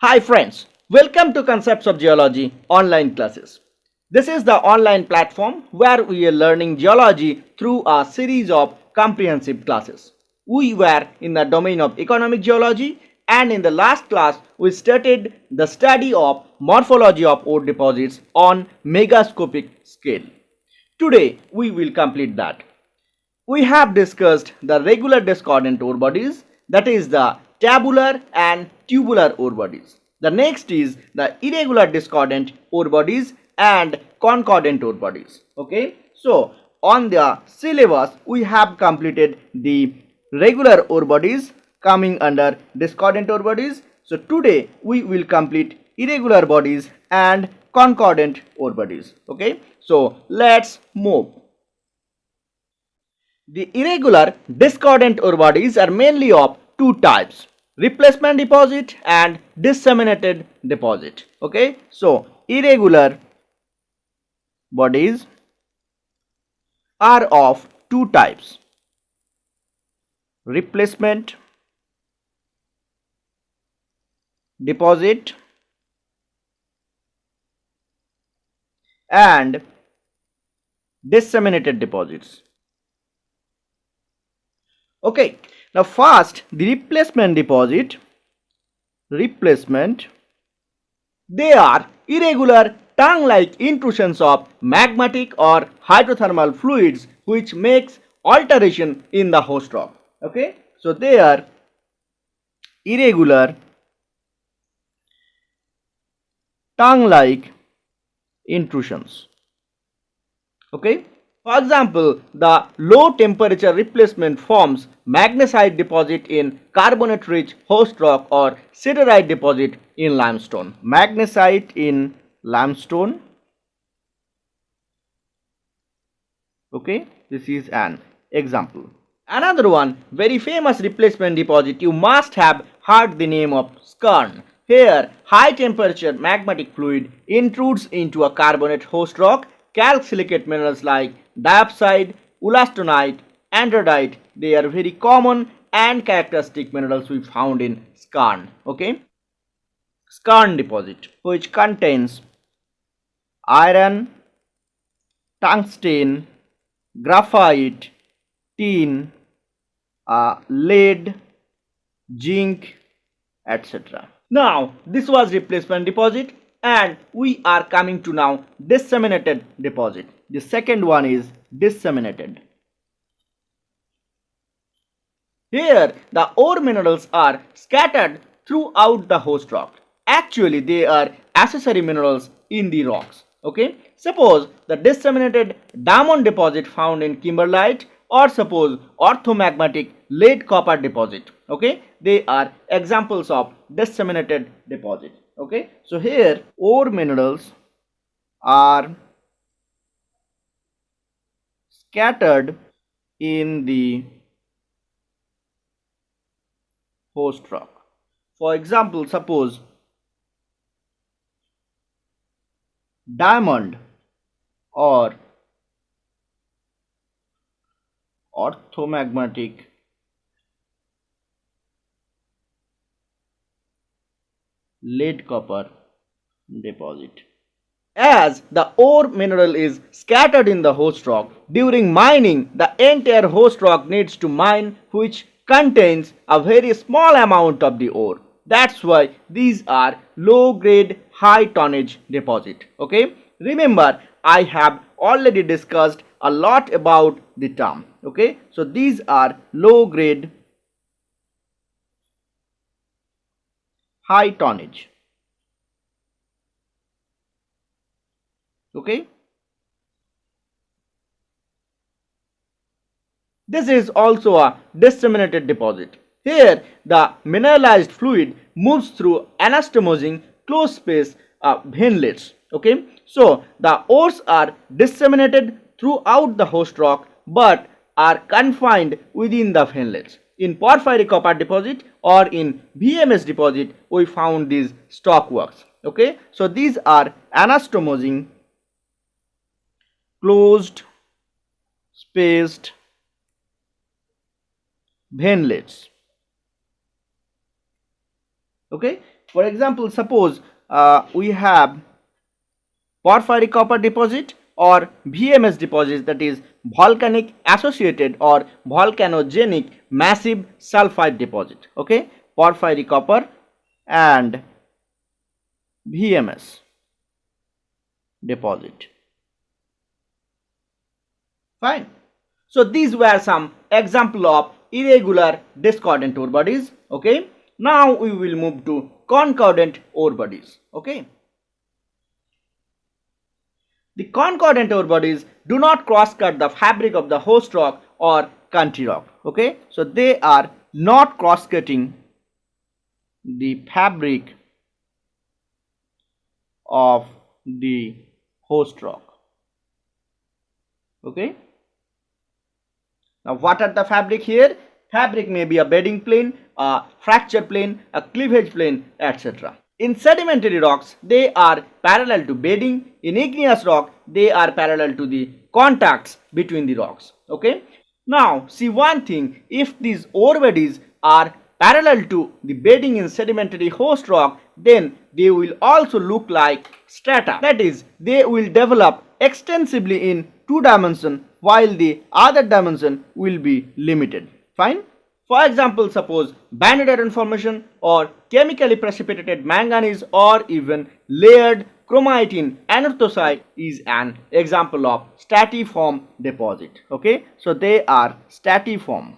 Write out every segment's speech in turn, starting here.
Hi friends, welcome to Concepts of Geology online classes. This is the online platform where we are learning geology through a series of comprehensive classes. We were in the domain of economic geology, and in the last class we started the study of morphology of ore deposits on megascopic scale. Today we will complete that. We have discussed the regular discordant ore bodies, that is the tabular and tubular ore bodies. The next is the irregular discordant ore bodies and concordant ore bodies. Okay, so on the syllabus we have completed the regular ore bodies coming under discordant ore bodies. So today we will complete irregular bodies and concordant ore bodies. Okay, so let's move. The irregular discordant ore bodies are mainly of two types: replacement deposit and disseminated deposit. Okay, so irregular bodies are of two types: replacement deposit and disseminated deposits. Okay, now first the replacement, they are irregular tongue-like intrusions of magmatic or hydrothermal fluids which makes alteration in the host rock. Okay, so they are irregular tongue-like intrusions. Okay, for example, the low temperature replacement forms magnesite deposit in carbonate rich host rock or siderite deposit in limestone. Magnesite in limestone. Okay, this is an example. Another one, very famous replacement deposit, you must have heard the name of skarn. Here, high temperature magmatic fluid intrudes into a carbonate host rock. Calc silicate minerals like diopside, ulastonite, andradite, they are very common and characteristic minerals we found in skarn. Okay, skarn deposit, which contains iron, tungsten, graphite, tin, lead, zinc, etc. Now this was replacement deposit, and we are coming to now disseminated deposit. The second one is disseminated. Here the ore minerals are scattered throughout the host rock. Actually they are accessory minerals in the rocks. Okay, suppose the disseminated diamond deposit found in kimberlite, or suppose orthomagmatic lead copper deposit. Okay, they are examples of disseminated deposit. Okay, so here ore minerals are scattered in the host rock. For example, suppose diamond or orthomagmatic lead copper deposit. As the ore mineral is scattered in the host rock, during mining the entire host rock needs to mine, which contains a very small amount of the ore. That's why these are low grade high tonnage deposit. Okay, remember I have already discussed a lot about the term. Okay, so these are low grade high tonnage. Okay, this is also a disseminated deposit. Here the mineralized fluid moves through anastomosing closed space veinlets. Okay, so the ores are disseminated throughout the host rock but are confined within the veinlets. In porphyry copper deposit or in VMS deposit we found these stockworks. Okay, so these are anastomosing closed spaced veinlets. Okay, For example, suppose we have porphyry copper deposit or VMS deposit, that is volcanic associated or volcanogenic massive sulfide deposit. Okay, porphyry copper and VMS deposit. Fine. So these were some example of irregular discordant ore bodies. Okay. Now we will move to concordant ore bodies. Okay. The concordant ore bodies do not cross-cut the fabric of the host rock or country rock. Okay. So they are not cross-cutting the fabric of the host rock. Okay. Now what are the fabric here? Fabric may be a bedding plane, a fracture plane, a cleavage plane, etc. In sedimentary rocks, they are parallel to bedding. In igneous rock, they are parallel to the contacts between the rocks. Okay. Now see one thing, if these ore bodies are parallel to the bedding in sedimentary host rock, then they will also look like strata. That is, they will develop extensively in 2 dimensions while the other dimension will be limited. Fine. For example, suppose banded iron formation or chemically precipitated manganese or even layered chromite in anorthosite is an example of stratiform deposit. Okay, so they are stratiform.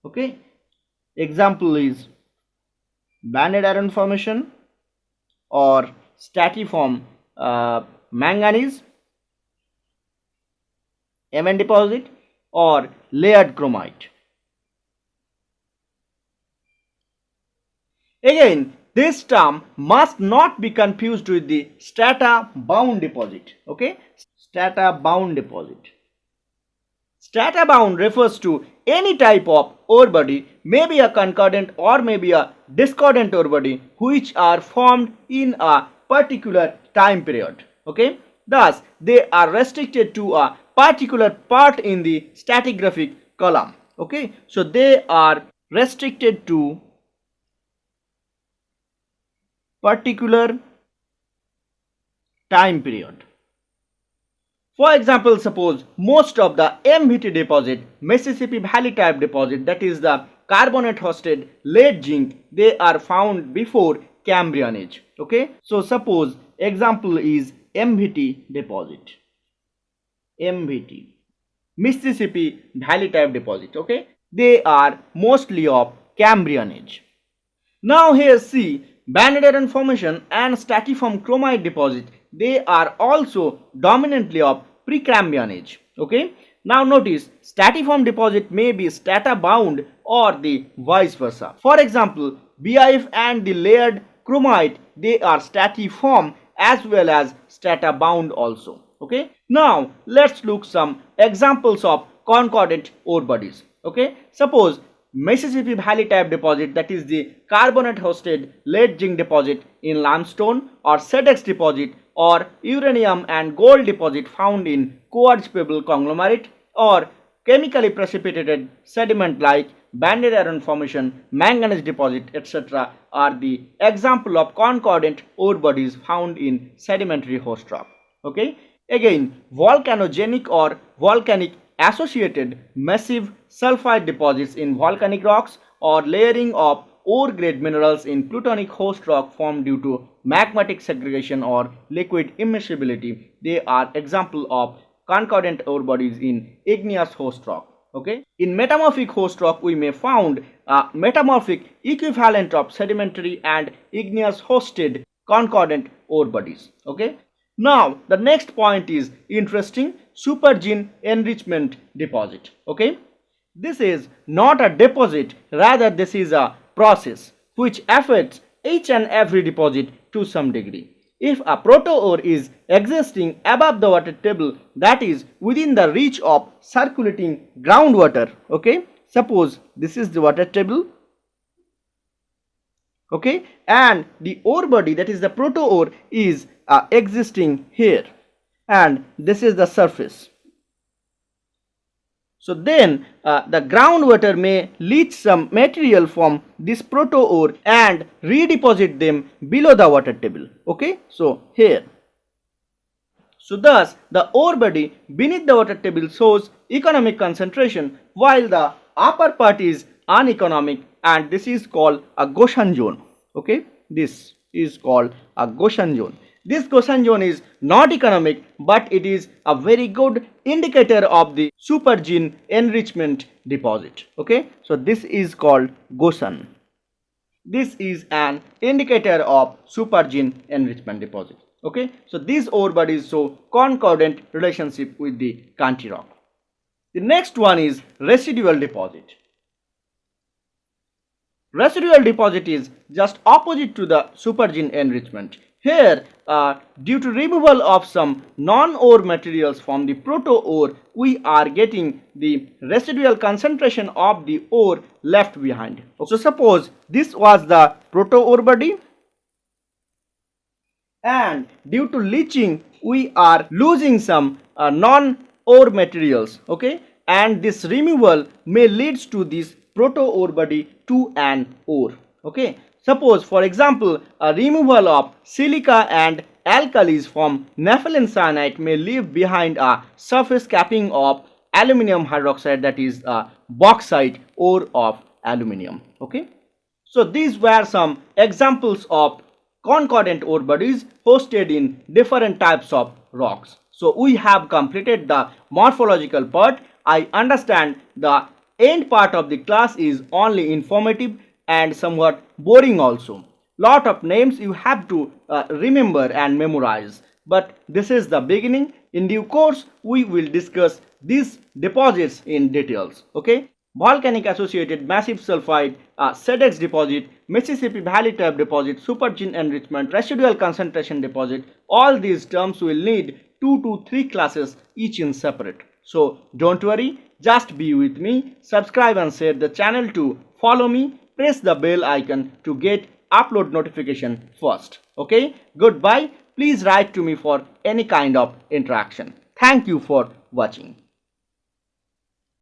Okay, example is banded iron formation or stratiform manganese Mn deposit or layered chromite. Again, this term must not be confused with the strata bound deposit. Okay, strata bound deposit. Strata bound refers to any type of ore body, maybe a concordant or maybe a discordant ore body, which are formed in a particular time period. Okay, thus they are restricted to a particular part in the stratigraphic column. Okay, so they are restricted to particular time period. For example, suppose most of the MVT deposit, Mississippi Valley type deposit, that is the carbonate hosted lead zinc, they are found before Cambrian age. Okay, so suppose example is MVT deposit, MVT, Mississippi Valley type deposit. Okay, they are mostly of Cambrian age. Now here see banded iron formation and stratiform chromite deposit, they are also dominantly of Precambrian age. Okay, now notice stratiform deposit may be strata bound or the vice versa. For example, BIF and the layered chromite, they are stratiform as well as strata bound also. Okay, now let's look some examples of concordant ore bodies. Okay, suppose Mississippi Valley type deposit, that is the carbonate hosted lead zinc deposit in limestone, or SEDEX deposit or uranium and gold deposit found in quartz pebble conglomerate, or chemically precipitated sediment like banded iron formation, manganese deposit, etc. are the example of concordant ore bodies found in sedimentary host rock. Okay, again volcanogenic or volcanic associated massive sulfide deposits in volcanic rocks, or layering of ore grade minerals in plutonic host rock formed due to magmatic segregation or liquid immiscibility, they are example of concordant ore bodies in igneous host rock. Okay, in metamorphic host rock we may found a metamorphic equivalent of sedimentary and igneous hosted concordant ore bodies. Okay, now the next point is interesting, supergene enrichment deposit. Okay, this is not a deposit, rather this is a process which affects each and every deposit to some degree. If a proto-ore is existing above the water table, that is within the reach of circulating groundwater, okay, suppose this is the water table, okay, and the ore body, that is the proto-ore, is existing here, and this is the surface. So then the groundwater may leach some material from this proto-ore and redeposit them below the water table. Okay, so here. So thus the ore body beneath the water table shows economic concentration while the upper part is uneconomic, and this is called a Goshan zone. Okay, this is called a Goshan zone. This Goshan zone is not economic, but it is a very good indicator of the supergene enrichment deposit. Okay, so this is called Goshan. This is an indicator of supergene enrichment deposit. Okay, so these ore bodies show concordant relationship with the Kanti rock. The next one is residual deposit. Residual deposit is just opposite to the supergene enrichment. Here, due to removal of some non-ore materials from the proto-ore, we are getting the residual concentration of the ore left behind. So suppose this was the proto-ore body, and due to leaching we are losing some non-ore materials. Okay, and this removal may leads to this proto-ore body to an ore. Okay, suppose for example a removal of silica and alkalis from naphthalene cyanide may leave behind a surface capping of aluminum hydroxide, that is a bauxite ore of aluminum. Okay, so these were some examples of concordant ore bodies hosted in different types of rocks. So we have completed the morphological part. I understand the end part of the class is only informative and somewhat boring also. Lot of names you have to remember and memorize, but this is the beginning. In due course we will discuss these deposits in details. Okay, volcanic associated massive sulfide, SEDEX deposit, Mississippi Valley type deposit, supergene enrichment, residual concentration deposit, all these terms will need 2 to 3 classes each in separate. So don't worry, just be with me, subscribe and share the channel to follow me, press the bell icon to get upload notification first. Okay, goodbye. Please write to me for any kind of interaction. Thank you for watching.